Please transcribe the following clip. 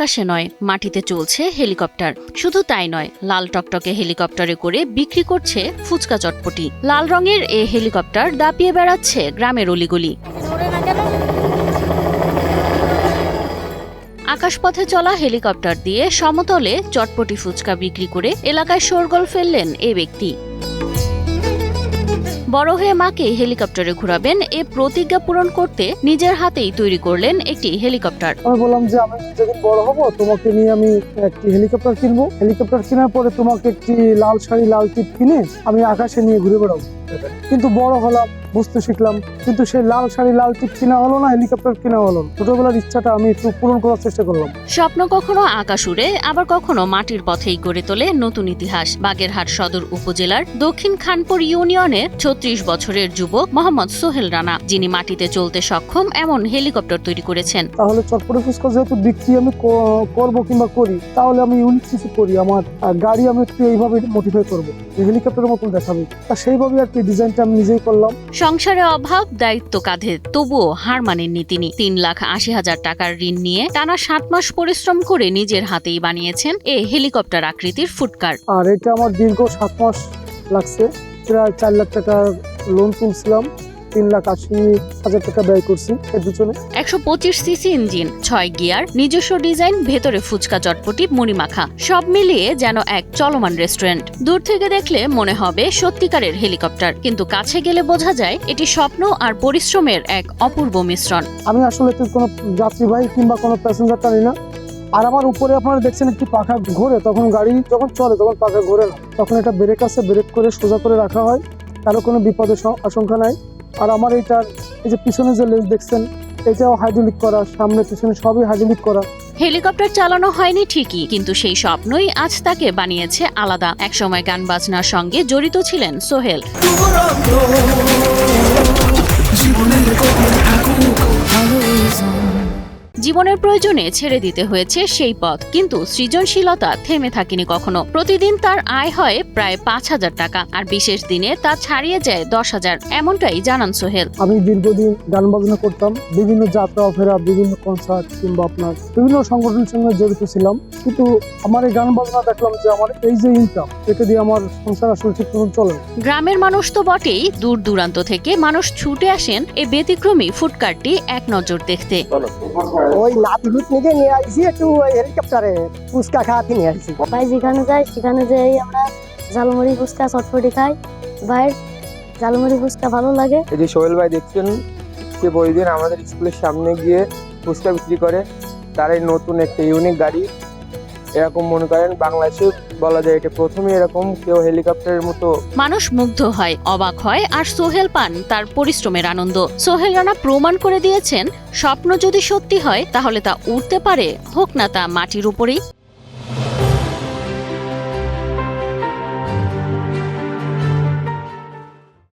আকাশে নয়, মাটিতে চলছে হেলিকপ্টার। শুধু তাই নয়, লাল টকটকে হেলিকপ্টারে করে বিক্রি করছে ফুচকা চটপটি। লাল রঙের এ হেলিকপ্টার দাপিয়ে বেড়াচ্ছে গ্রামের অলিগলি। আকাশপথে চলা হেলিকপ্টার দিয়ে সমতলে চটপটি ফুচকা বিক্রি করে এলাকায় শোরগোল ফেললেন এ ব্যক্তি। বড় হয়ে মাকে হেলিকপ্টারে ঘোরাবেন এ প্রতিজ্ঞা পূরণ করতে নিজের হাতেই তৈরি করলেন একটি হেলিকপ্টার। আমি বললাম যে আমি যখন বড় হব তোমাকে নিয়ে আমি একটি হেলিকপ্টার কিনবো। হেলিকপ্টার কেনার পরে তোমাকে একটি লাল শাড়ি লাল টিপ কিনে আমি আকাশে নিয়ে ঘুরে বেড়াবো। কিন্তু বড় হলাম, বুঝতে শিখলাম, কিন্তু সেই লাল শাড়ি লাল টিপ কিনা হলো না, হেলিকপ্টার কিনা হলো না। ছোটবেলার ইচ্ছাটা আমি একটু পূরণ করার চেষ্টা করলাম। স্বপ্ন কখনো আকাশ উড়ে, আবার কখনো মাটির পথেই গড়ে তোলে নতুন ইতিহাস। বাগেরহাট সদর উপজেলার দক্ষিণ খানপুর ইউনিয়নের ৩৬ বছরের যুবক মোহাম্মদ সোহেল রানা, যিনি মাটিতে চলতে সক্ষম এমন হেলিকপ্টার তৈরি করেছেন। তাহলে চটপটি ফুচকা যেহেতু বিক্রি আমি করবো কিংবা করি, তাহলে আমি ইউনিক কিছু করি। আমার গাড়ি আমি একটু এইভাবে মডিফাই করবো, হেলিকপ্টারের মতন দেখাবে। তা সেইভাবে আর কি ডিজাইনটা আমি নিজেই করলাম। সংসারে অভাব, দায়িত্ব কাঁধে, তবুও হার মানেননি তিনি। ৩,৮০,০০০ টাকার ঋণ নিয়ে টানা ৭ মাস পরিশ্রম করে নিজের হাতেই বানিয়েছেন এ হেলিকপ্টার আকৃতির ফুডকার। আর এটা আমার দীর্ঘ ৭ মাস লাগছে। প্রায় ৪ লাখ টাকা লোন তুলছিলাম, ৩,৮০,০০০ টাকা ব্যয় করছি এর পিছনে। ১২৫ সিসি ইঞ্জিন, ৬ গিয়ার, নিজস্ব ডিজাইন, ভেতরে ফুচকা চটপটি মুড়ি মাখা, সব মিলিয়ে যেন এক চলমান রেস্টুরেন্ট। দূর থেকে দেখলে মনে হবে সত্যিকারের হেলিকপ্টার, কিন্তু কাছে গেলে বোঝা যায় এটি স্বপ্ন আর পরিশ্রমের এক অপূর্ব মিশ্রণ। আমি আসলে কোনো যাত্রীবাহী কিংবা কোনো প্যাসেঞ্জার টানি না। আর আমার উপরে আপনারা দেখছেন একটি পাখা ঘোরে, তখন গাড়ি যখন চলে তখন পাখা ঘোরে না, তখন এটা ব্রেক আছে, ব্রেক করে সোজা করে রাখা হয়, কারো কোনো বিপদের আশঙ্কা নাই। আর আমার এই যে পিছনে যে লেজ দেখছেন, এটাও হাইড্রোলিক করা, সামনে পিছনে সবই হাইড্রোলিক করা। হেলিকপ্টার চালানো হয়নি ঠিকই, কিন্তু সেই স্বপ্নই আজ তাকে বানিয়েছে আলাদা। একসময় গান বাজনার সঙ্গে জড়িত ছিলেন সোহেল। জীবনের প্রয়োজনে ছেড়ে দিতে হয়েছে সেই পথ, কিন্তু সৃজনশীলতা থেমে থাকেনি কখনো। প্রতিদিন তার আয় হয় প্রায় ৫,০০০ টাকা, আর বিশেষ দিনে তা ছাড়িয়ে যায় ১০,০০০। এমনটাই জানান সোহেল। আমি দীর্ঘদিন গান বাজনা করতাম, বিভিন্ন যাত্রা অপেরা, বিভিন্ন কনসার্ট কিংবা আপনার বিভিন্ন সংগঠনের সঙ্গে জড়িত ছিলাম। কিন্তু আমার এই গান বাজনা দেখলাম যে আমার এই যে ইনকাম, এটা দিয়ে আমার সংসার আসলে ঠিক মতন চলে। গ্রামের মানুষ তো বটেই, দূর দূরান্ত থেকে মানুষ ছুটে আসেন এই ব্যতিক্রমী ফুডকার্টটি এক নজর দেখতে। ওই নাতিভূত নিয়ে নিয়ে আসছি, একটু হেলিকপ্টারে ফুচকা খাওয়াতে নিয়ে আসছি। ভাই যেখানে যাই সেখানে যাই আমরা ঝালমুড়ি ফুচকা চটপটি খাই। ভাই ঝালমুড়ি ফুচকা ভালো লাগে। এই যে সোহেল ভাই দেখছেন, সে প্রতিদিন আমাদের স্কুলের সামনে গিয়ে ফুচকা বিক্রি করে। তার এই নতুন একটা ইউনিক গাড়ি, এরকম মনে করেন বাংলাদেশে বলা যায় এটা প্রথমে এরকম কেউ হেলিকপ্টারের মতো। মানুষ মুগ্ধ হয়, অবাক হয়, আর সোহেল পান তার পরিশ্রমের আনন্দ। সোহেল রানা প্রমাণ করে দিয়েছেন, স্বপ্ন যদি সত্যি হয় তাহলে তা উড়তে পারে, হোক না তা মাটির উপরেই।